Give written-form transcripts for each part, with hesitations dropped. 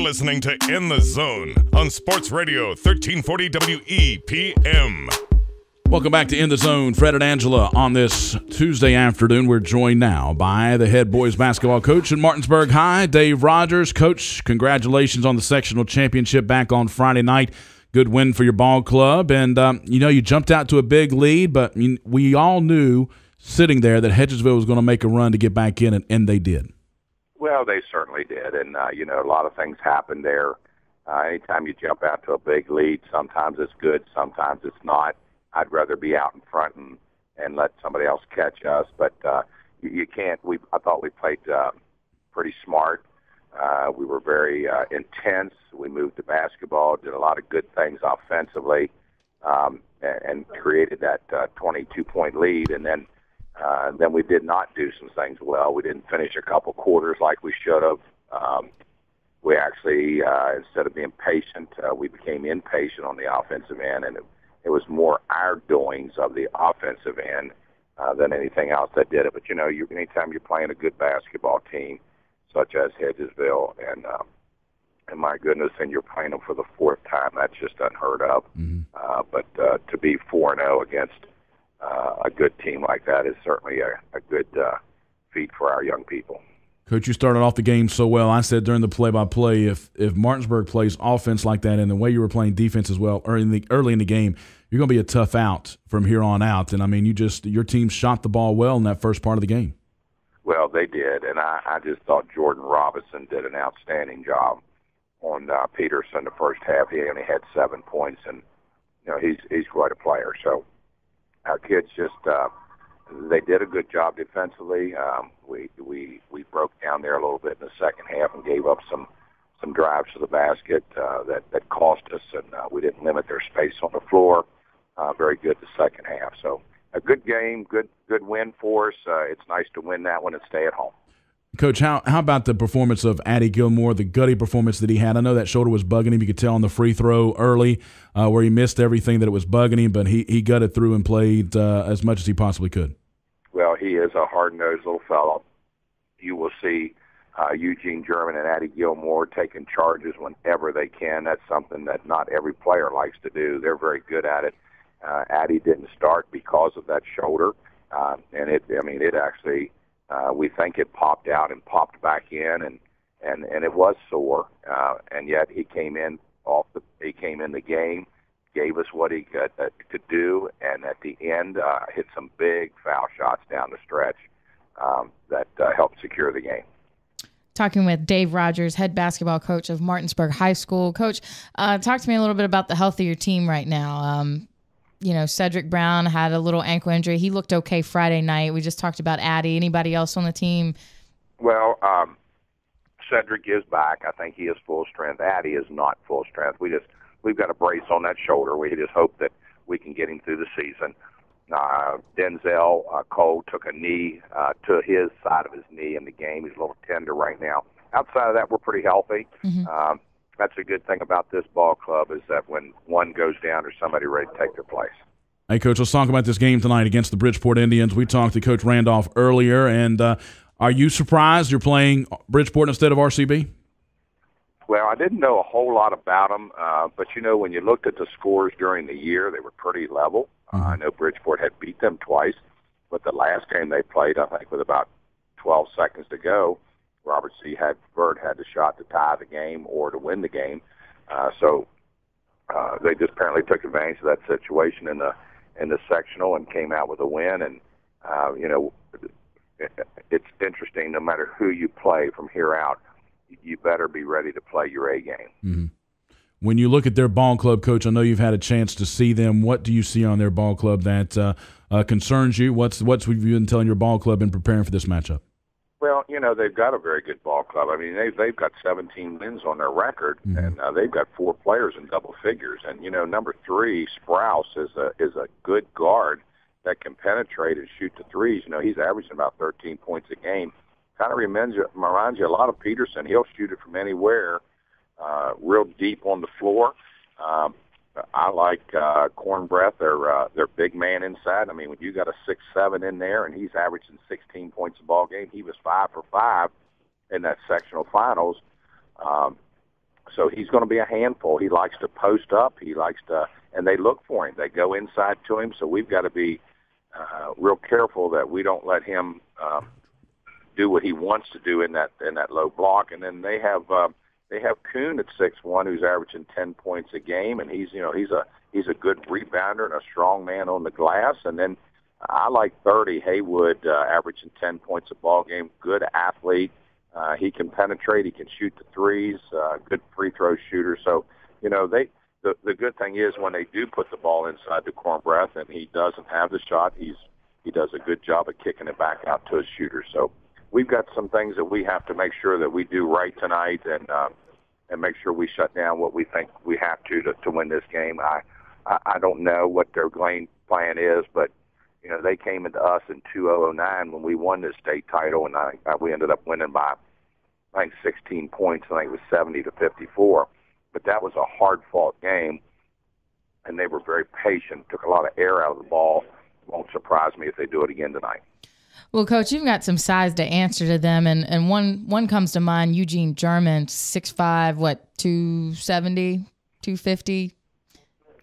listening to In the Zone on Sports Radio 1340 WEPM. Welcome back to In the Zone. Fred and Angela on this Tuesday afternoon. We're joined now by the head boys basketball coach at Martinsburg High, Dave Rogers. Coach, congratulations on the sectional championship back on Friday night. Good win for your ball club. And, you jumped out to a big lead, but we all knew sitting there that Hedgesville was going to make a run to get back in, and they did. Well, they certainly did. And, a lot of things happened there. Anytime you jump out to a big lead, sometimes it's good, sometimes it's not. I'd rather be out in front and let somebody else catch us. But you can't. I thought we played pretty smart. We were very intense. We moved the basketball, did a lot of good things offensively, and created that 22-point lead. And then we did not do some things well. We didn't finish a couple quarters like we should have. We actually, instead of being patient, we became impatient on the offensive end, and it was more our doings of the offensive end than anything else that did it. But, anytime you're playing a good basketball team, such as Hedgesville, and my goodness, and you're playing them for the fourth time, that's just unheard of. Mm-hmm. But to be 4-0 against a good team like that is certainly a good feat for our young people. Coach, you started off the game so well. I said during the play-by-play, if Martinsburg plays offense like that and the way you were playing defense as well early in the game, you're going to be a tough out from here on out. And, your team shot the ball well in that first part of the game. Well, they did, and I just thought Jordan Robinson did an outstanding job on Peterson the first half. He only had 7 points, and, he's quite a player. So our kids just they did a good job defensively. We broke down there a little bit in the second half and gave up some drives to the basket that cost us, and we didn't limit their space on the floor. Very good the second half. So a good game, good win for us. It's nice to win that one and stay at home. Coach, how about the performance of Addie Gilmore, the gutty performance that he had? I know that shoulder was bugging him. You could tell on the free throw early where he missed everything that it was bugging him, but he gutted through and played as much as he possibly could. Well, he is a hard-nosed little fellow. You will see Eugene German and Addie Gilmore taking charges whenever they can. That's something that not every player likes to do. They're very good at it. Addie didn't start because of that shoulder, and it actually we think it popped out and popped back in, and it was sore, and yet he came in the game, gave us what he could do, and at the end hit some big foul shots down the stretch that helped secure the game. Talking with Dave Rogers, head basketball coach of Martinsburg High School. Coach, talk to me a little bit about the health of your team right now. Cedric Brown had a little ankle injury. He looked okay Friday night. We just talked about Addie. Anybody else on the team? Well, Cedric is back. I think he is full strength. Addie is not full strength. We've got a brace on that shoulder. We just hope that we can get him through the season. Denzel Cole took a knee to his side of his knee in the game. He's a little tender right now. Outside of that, we're pretty healthy. Mm-hmm. That's a good thing about this ball club is that when one goes down, there's somebody ready to take their place. Hey, Coach, let's talk about this game tonight against the Bridgeport Indians. We talked to Coach Randolph earlier, and are you surprised you're playing Bridgeport instead of RCB? Well, I didn't know a whole lot about them, but, when you looked at the scores during the year, they were pretty level. Mm-hmm. I know Bridgeport had beat them twice, but the last game they played, I think, with about 12 seconds to go, Robert C. Bird had the shot to tie the game or to win the game. So they just apparently took advantage of that situation in the sectional and came out with a win. And, it's interesting, no matter who you play from here out, you better be ready to play your A game. Mm-hmm. When you look at their ball club, Coach, I know you've had a chance to see them. What do you see on their ball club that concerns you? What's you been telling your ball club in preparing for this matchup? Well, they've got a very good ball club. I mean, they've got 17 wins on their record, mm-hmm. and they've got 4 players in double figures. And number 3, Sprouse, is a good guard that can penetrate and shoot the threes. He's averaging about 13 points a game. Kind of reminds you a lot of Peterson. He'll shoot it from anywhere, real deep on the floor. I like Cornbreath, their big man inside. I mean, when you got a 6'7" in there and he's averaging 16 points a ball game, he was 5 for 5 in that sectional finals. So he's going to be a handful. He likes to post up. He likes to, and they look for him. They go inside to him. So we've got to be real careful that we don't let him do what he wants to do in that low block. And then they have Kuhn at 6'1", who's averaging 10 points a game, and he's a good rebounder and a strong man on the glass. And then I like 30 Haywood, averaging 10 points a ball game. Good athlete. He can penetrate. He can shoot the threes. Good free throw shooter. So, the good thing is when they do put the ball inside the corner breath and he doesn't have the shot, he does a good job of kicking it back out to his shooter. So we've got some things that we have to make sure that we do right tonight and make sure we shut down what we think we have to win this game. I don't know what their game plan is, but they came into us in 2009 when we won this state title, and we ended up winning by, I think, 16 points. I think it was 70-54. But that was a hard-fought game, and they were very patient, took a lot of air out of the ball. Won't surprise me if they do it again tonight. Well, Coach, you've got some size to answer to them, and one comes to mind, Eugene German, 6'5", 270, 250?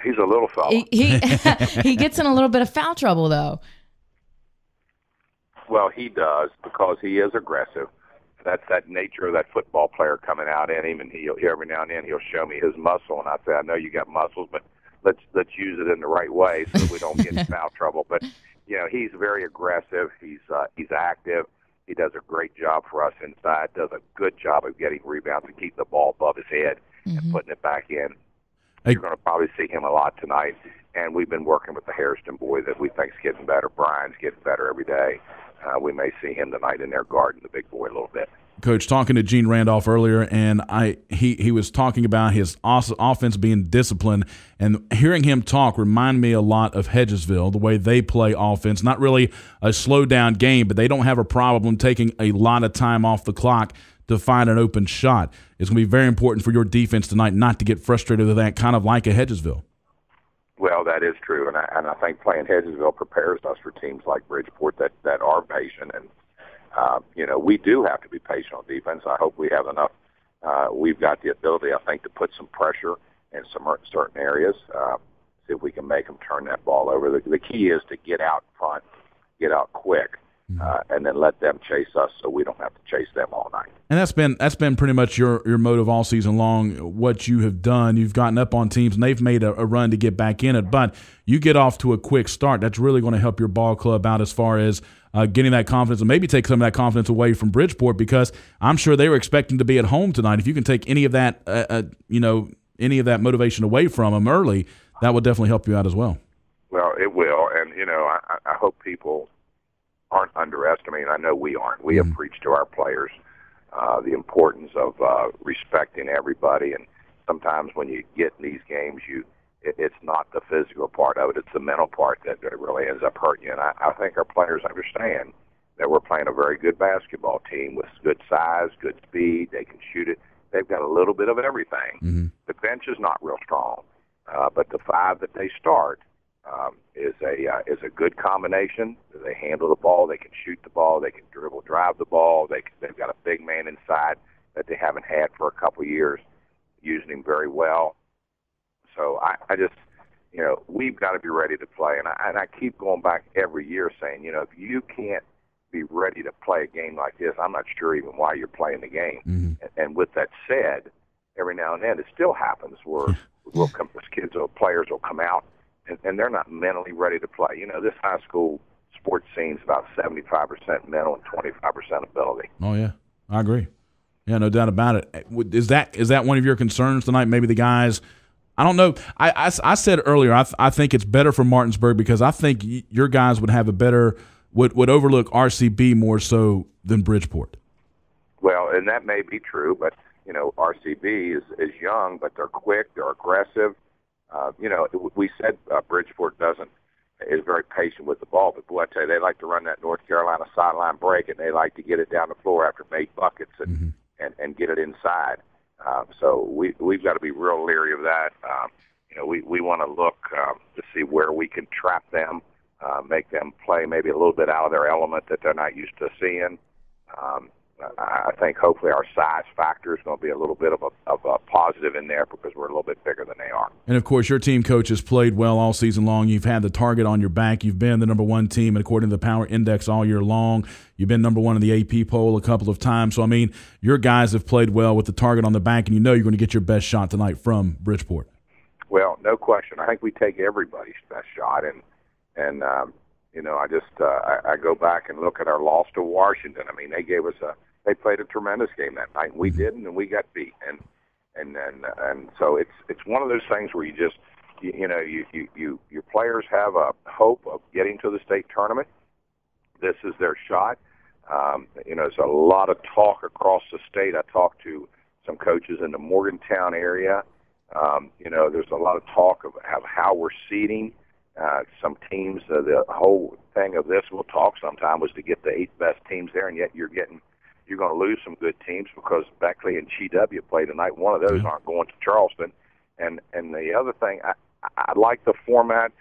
He's a little fella. He gets in a little bit of foul trouble, though. Well, he does because he is aggressive. That's that nature of that football player coming out in him, and he'll every now and then he'll show me his muscle, and I say, I know you got muscles, but let's use it in the right way so that we don't get in foul trouble. But he's very aggressive. He's active. He does a great job for us inside. Does a good job of getting rebounds and keeping the ball above his head and putting it back in. You're going to probably see him a lot tonight, and we've been working with the Hairston boy that we think's getting better. Brian's getting better every day. We may see him tonight in their garden, the big boy, a little bit. Coach, talking to Gene Randolph earlier, and he was talking about his offense being disciplined, and hearing him talk reminded me a lot of Hedgesville, the way they play offense. Not really a slow-down game, but they don't have a problem taking a lot of time off the clock to find an open shot. It's going to be very important for your defense tonight not to get frustrated with that, kind of like a Hedgesville. Well, that is true, and I think playing Hedgesville prepares us for teams like Bridgeport that are patient. And, we do have to be patient on defense. I hope we have enough. We've got the ability, I think, to put some pressure in some certain areas, see if we can make them turn that ball over. The key is to get out front, get out quick, and then let them chase us so we don't have to chase them all night. And that's been pretty much your motive all season long, what you have done. You've gotten up on teams, and they've made a run to get back in it. But you get off to a quick start. That's really going to help your ball club out as far as getting that confidence and maybe take some of that confidence away from Bridgeport, because I'm sure they were expecting to be at home tonight. If you can take any of that, any of that motivation away from them early, that will definitely help you out as well. Well, it will. And, I hope people aren't underestimating. I know we aren't. We have preached to our players the importance of respecting everybody. And sometimes when you get in these games, it's not the physical part of it. It's the mental part that really ends up hurting you. And I think our players understand that we're playing a very good basketball team with good size, good speed. They can shoot it. They've got a little bit of everything. The bench is not real strong, but the five that they start is a good combination. They handle the ball. They can shoot the ball. They can dribble, drive the ball. They've got a big man inside that they haven't had for a couple of years, using him very well. So I just, we've got to be ready to play. And I keep going back every year saying, if you can't be ready to play a game like this, I'm not sure even why you're playing the game. And with that said, every now and then it still happens where players will come out and they're not mentally ready to play. This high school sports scene is about 75% mental and 25% ability. Oh, yeah. I agree. Yeah, no doubt about it. Is that one of your concerns tonight? Maybe the guys – I don't know. I said earlier I think it's better for Martinsburg because I think your guys would have a better would overlook RCB more so than Bridgeport. Well, and that may be true, but RCB is young, but they're quick, they're aggressive. We said Bridgeport is very patient with the ball, but boy, I tell you, they like to run that North Carolina sideline break, and they like to get it down the floor after made buckets and get it inside. So we've got to be real leery of that. We want to look to see where we can trap them, make them play maybe a little bit out of their element that they're not used to seeing. I think hopefully our size factor is going to be a little bit of a positive positive in there because we're a little bit bigger than they are. And, of course, your team coach has played well all season long. You've had the target on your back. You've been the number one team, and according to the Power Index all year long. You've been number one in the AP poll a couple of times. So, I mean, your guys have played well with the target on the back, and you know you're going to get your best shot tonight from Bridgeport. Well, no question. I think we take everybody's best shot, and you know, I go back and look at our loss to Washington. I mean, they played a tremendous game that night. We didn't, and we got beat, and so it's one of those things where your players have a hope of getting to the state tournament. This is their shot. You know, there's a lot of talk across the state. I talked to some coaches in the Morgantown area. You know, there's a lot of talk of how we're seeding. Some teams, the whole thing of this we'll talk sometime was to get the 8 best teams there, and yet you're going to lose some good teams because Beckley and GW play tonight. One of those aren't going to Charleston. And the other thing, I like the format.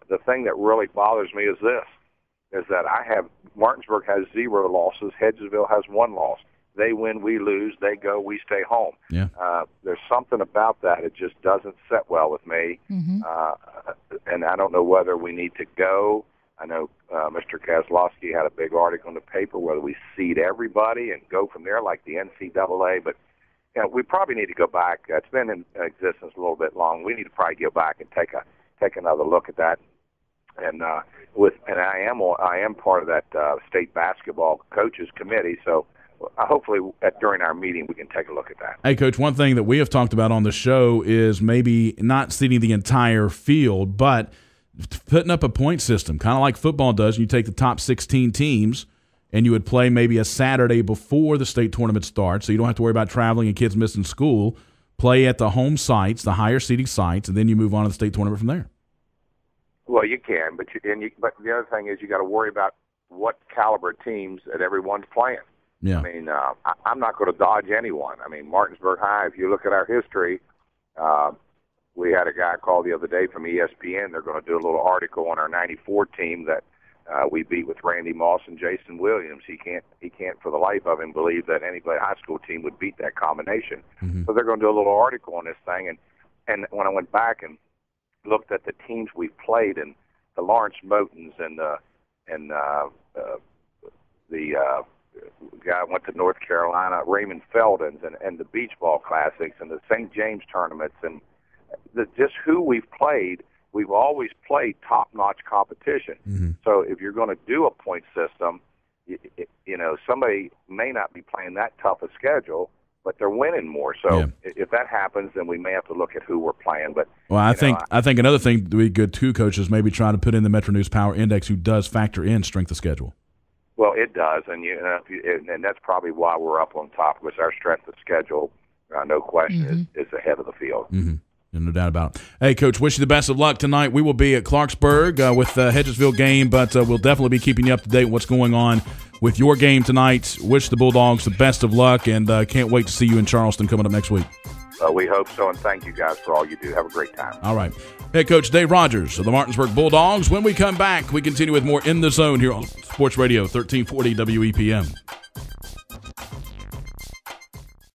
The thing that really bothers me is that Martinsburg has 0 losses. Hedgesville has 1 loss. They win, we lose. They go, we stay home. Yeah. There's something about that. It just doesn't set well with me. Mm-hmm. And I don't know whether we need to go. I know Mr. Kozlowski had a big article in the paper whether we seed everybody and go from there like the NCAA. But you know, we probably need to go back. It's been in existence a little bit long. We need to probably go back and take another look at that. And I am part of that state basketball coaches committee. So hopefully during our meeting we can take a look at that. Hey, Coach, one thing that we have talked about on the show is maybe not seeding the entire field, but putting up a point system, kind of like football does. You take the top 16 teams, and you would play maybe a Saturday before the state tournament starts, so you don't have to worry about traveling and kids missing school. Play at the home sites, the higher seeding sites, and then you move on to the state tournament from there. Well, you can, but the other thing is you got to worry about what caliber teams that everyone's playing. Yeah. I mean, I'm not going to dodge anyone. I mean, Martinsburg High, if you look at our history, we had a guy call the other day from ESPN. They're going to do a little article on our 94 team that we beat with Randy Moss and Jason Williams. He can't for the life of him believe that any high school team would beat that combination. Mm-hmm. So they're going to do a little article on this thing. And when I went back and looked at the teams we've played, and the Lawrence Motons and the guy went to North Carolina, Raymond Feldens, and the Beach Ball Classics and the St. James tournaments, and just who we've played, we've always played top-notch competition. Mm-hmm. So if you're going to do a point system, you know, somebody may not be playing that tough a schedule, but they're winning more. So if that happens, then we may have to look at who we're playing. But I think another thing that would be good too, Coach, is maybe trying to put in the Metro News Power Index, who does factor in strength of schedule. Well, it does, and and that's probably why we're up on top, because our strength of schedule, no question, is ahead of the field. Mm-hmm. No doubt about it. Hey, Coach, wish you the best of luck tonight. We will be at Clarksburg with the Hedgesville game, but we'll definitely be keeping you up to date with what's going on with your game tonight. Wish the Bulldogs the best of luck, and can't wait to see you in Charleston coming up next week. We hope so, and thank you guys for all you do. Have a great time. All right. Head Coach Dave Rogers of the Martinsburg Bulldogs. When we come back, we continue with more In the Zone here on Sports Radio 1340 WEPM.